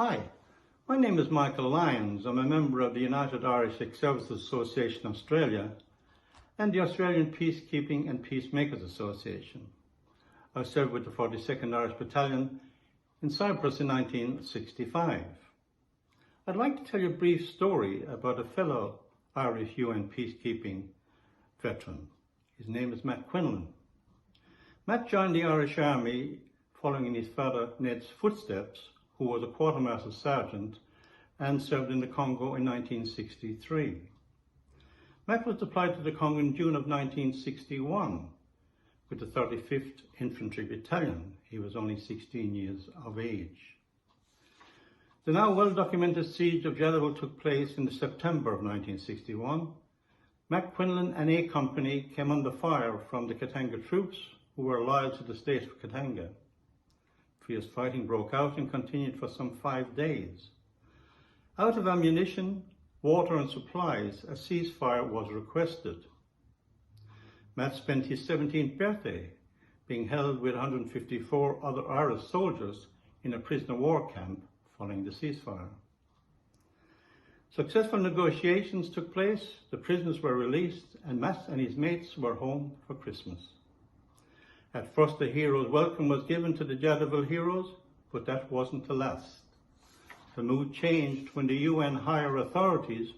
Hi, my name is Michael Lyons. I'm a member of the United Irish Ex-Services Association Australia and the Australian Peacekeeping and Peacemakers Association. I served with the 42nd Irish Battalion in Cyprus in 1965. I'd like to tell you a brief story about a fellow Irish UN peacekeeping veteran. His name is Matt Quinlan. Matt joined the Irish Army following in his father Ned's footsteps, who was a quartermaster sergeant and served in the Congo in 1963. Matt was deployed to the Congo in June of 1961 with the 35th Infantry Battalion. He was only 16 years of age. The now well-documented siege of Jadaville took place in September of 1961. Matt Quinlan and A Company came under fire from the Katanga troops, who were loyal to the state of Katanga. Fierce fighting broke out and continued for some 5 days. Out of ammunition, water and supplies, a ceasefire was requested. Matt spent his 17th birthday being held with 154 other Irish soldiers in a prisoner of war camp following the ceasefire. Successful negotiations took place, the prisoners were released, and Matt and his mates were home for Christmas. At first, a hero's welcome was given to the Jadaville heroes, but that wasn't to last. The mood changed when the UN higher authorities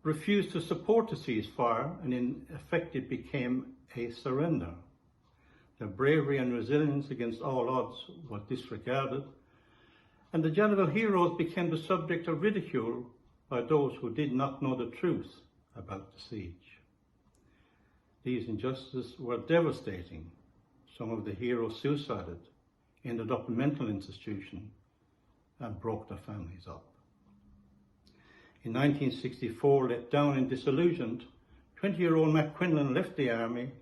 refused to support the ceasefire, and in effect it became a surrender. Their bravery and resilience against all odds was disregarded, and the Jadaville heroes became the subject of ridicule by those who did not know the truth about the siege. These injustices were devastating. Some of the heroes suicided, ended up in mental institution, and broke their families up. In 1964, let down and disillusioned, 20-year-old Matt Quinlan left the army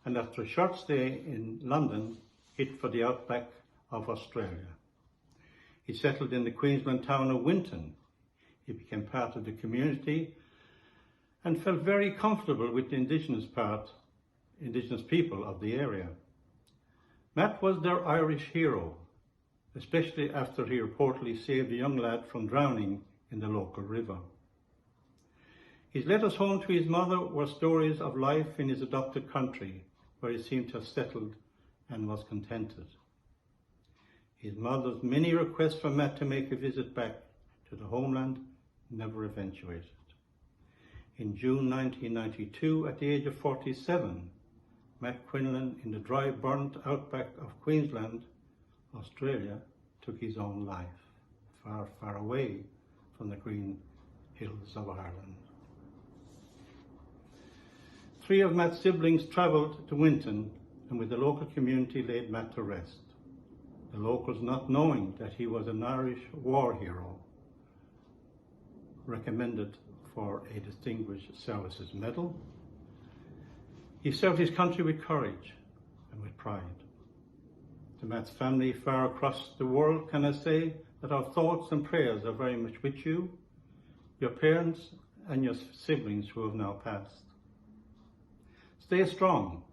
and after a short stay in London, hit for the outback of Australia. He settled in the Queensland town of Winton. He became part of the community and felt very comfortable with the indigenous people of the area. Matt was their Irish hero, especially after he reportedly saved a young lad from drowning in the local river. His letters home to his mother were stories of life in his adopted country, where he seemed to have settled and was contented. His mother's many requests for Matt to make a visit back to the homeland never eventuated. In June 1992, at the age of 47, Matt Quinlan, in the dry, burnt outback of Queensland, Australia, took his own life, far, far away from the green hills of Ireland. 3 of Matt's siblings travelled to Winton and with the local community laid Matt to rest. The locals, not knowing that he was an Irish war hero, recommended for a Distinguished Services Medal. He served his country with courage and with pride. To Matt's family far across the world, can I say that our thoughts and prayers are very much with you, your parents and your siblings who have now passed. Stay strong,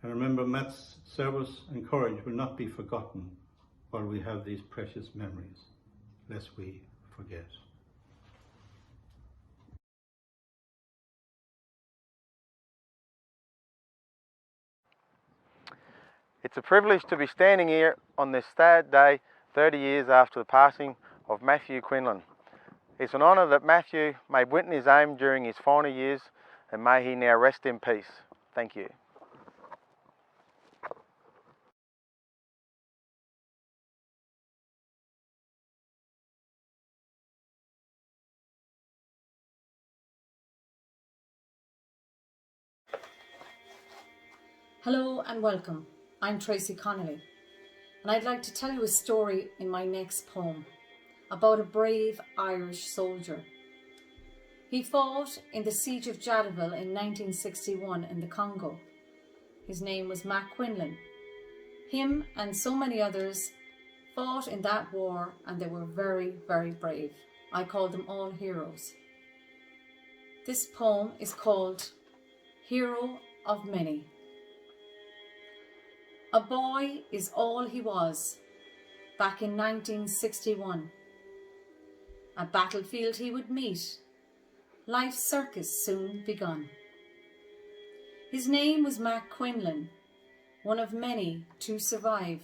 and remember Matt's service and courage will not be forgotten while we have these precious memories, lest we forget. It's a privilege to be standing here on this sad day 30 years after the passing of Matthew Quinlan. It's an honour that Matthew may witness his aim during his final years, and may he now rest in peace. Thank you. Hello and welcome. I'm Tracy Connolly, and I'd like to tell you a story in my next poem about a brave Irish soldier. He fought in the siege of Jadaville in 1961 in the Congo. His name was Matt Quinlan. Him and so many others fought in that war, and they were very, very brave. I call them all heroes. This poem is called Hero of Many. A boy is all he was back in 1961. a battlefield he would meet, life's circus soon begun. His name was Mac Quinlan, one of many to survive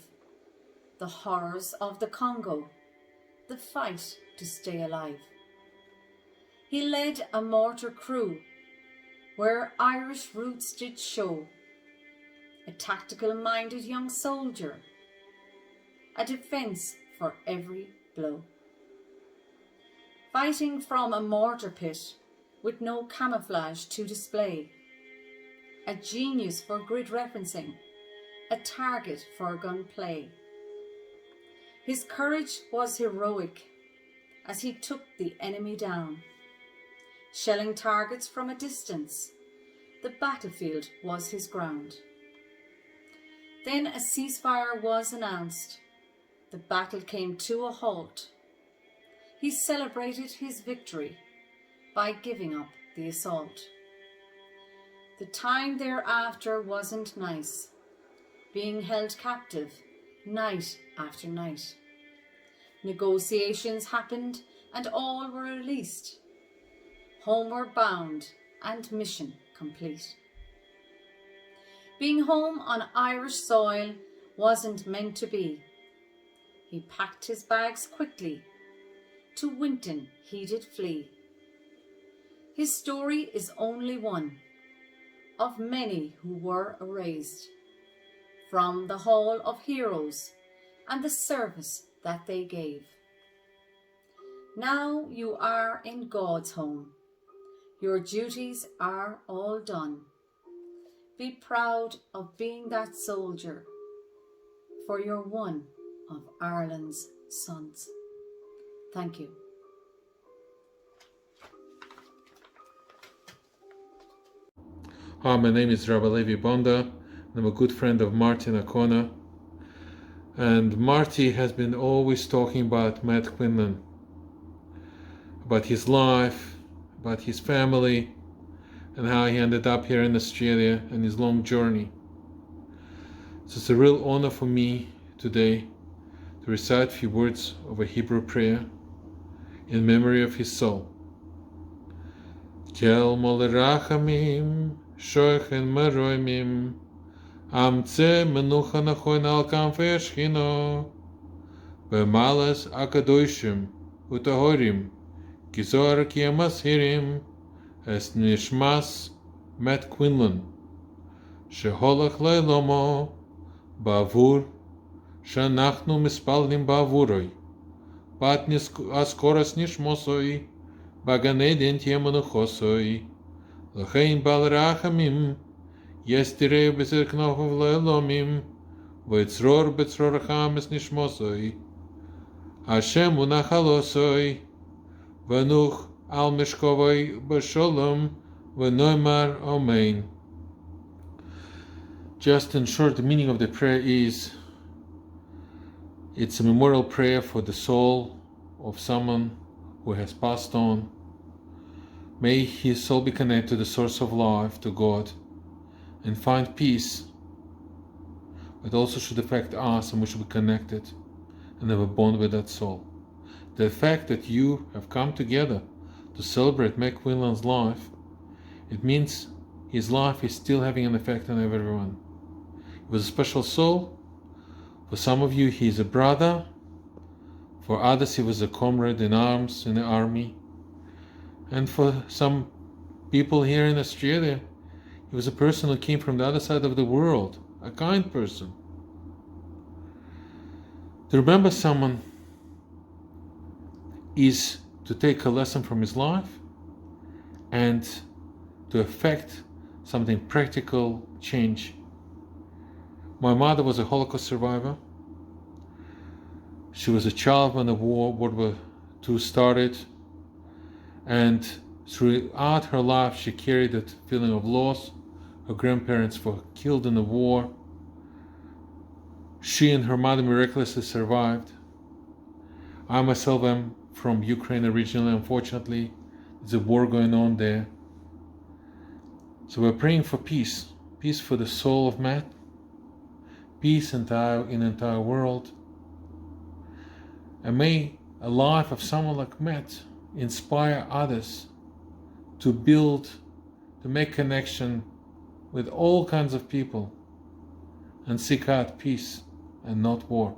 the horrors of the Congo, the fight to stay alive. He led a mortar crew where Irish roots did show, a tactical-minded young soldier, a defence for every blow. Fighting from a mortar pit with no camouflage to display, a genius for grid referencing, a target for gunplay. His courage was heroic as he took the enemy down. Shelling targets from a distance, the battlefield was his ground. Then a ceasefire was announced. The battle came to a halt. He celebrated his victory by giving up the assault. The time thereafter wasn't nice, being held captive night after night. Negotiations happened and all were released. Homeward bound and mission complete. Being home on Irish soil wasn't meant to be. He packed his bags quickly. To Winton he did flee. His story is only one of many who were erased from the Hall of Heroes and the service that they gave. Now you are in God's home. Your duties are all done. Be proud of being that soldier, for you're one of Ireland's sons. Thank you. Hi, my name is Rabbi Levi Bonda, and I'm a good friend of Martin Akona. And Marty has been always talking about Matt Quinlan, about his life, about his family, and how he ended up here in Australia and his long journey. So it's a real honor for me today to recite a few words of a Hebrew prayer in memory of his soul. Kel molerachamim shoichen meroimim amtze menucha nachon al kanfei shchino b'malas akadoshim utahorim kizor kiyamas hirim es nishmas Matt Quinlan sheholach leilomo ba'avur she'anachnu mispalnim ba'avuroi bat askoras nishmosoi בגן עדן תהיה מנוחוסוי, לכן בעל רחמים, יסתירי בצר כנופו לאלומים, ויצרור בצרור חמס נשמוסוי, השם הוא נחלוסוי, ונוח על משכובוי בשלום, ונאמר אמן. Just in short, the meaning of the prayer is, it's a memorial prayer for the soul of someone who has passed on. May his soul be connected to the source of life, to God, and find peace. It also should affect us, and we should be connected and have a bond with that soul. The fact that you have come together to celebrate Mac Quinlan's life, it means his life is still having an effect on everyone. He was a special soul. For some of you, he is a brother. For others, he was a comrade in arms in the army. And for some people here in Australia, he was a person who came from the other side of the world, a kind person. To remember someone is to take a lesson from his life and to affect something practical change. My mother was a Holocaust survivor. She was a child when the World War II started, and throughout her life she carried that feeling of loss. Her grandparents were killed in the war. She and her mother miraculously survived. I myself am from Ukraine originally. Unfortunately, there's a war going on there. So we're praying for peace. Peace for the soul of Matt. Peace in the entire world. And may a life of someone like Matt inspire others to build, to make connection with all kinds of people and seek out peace and not war.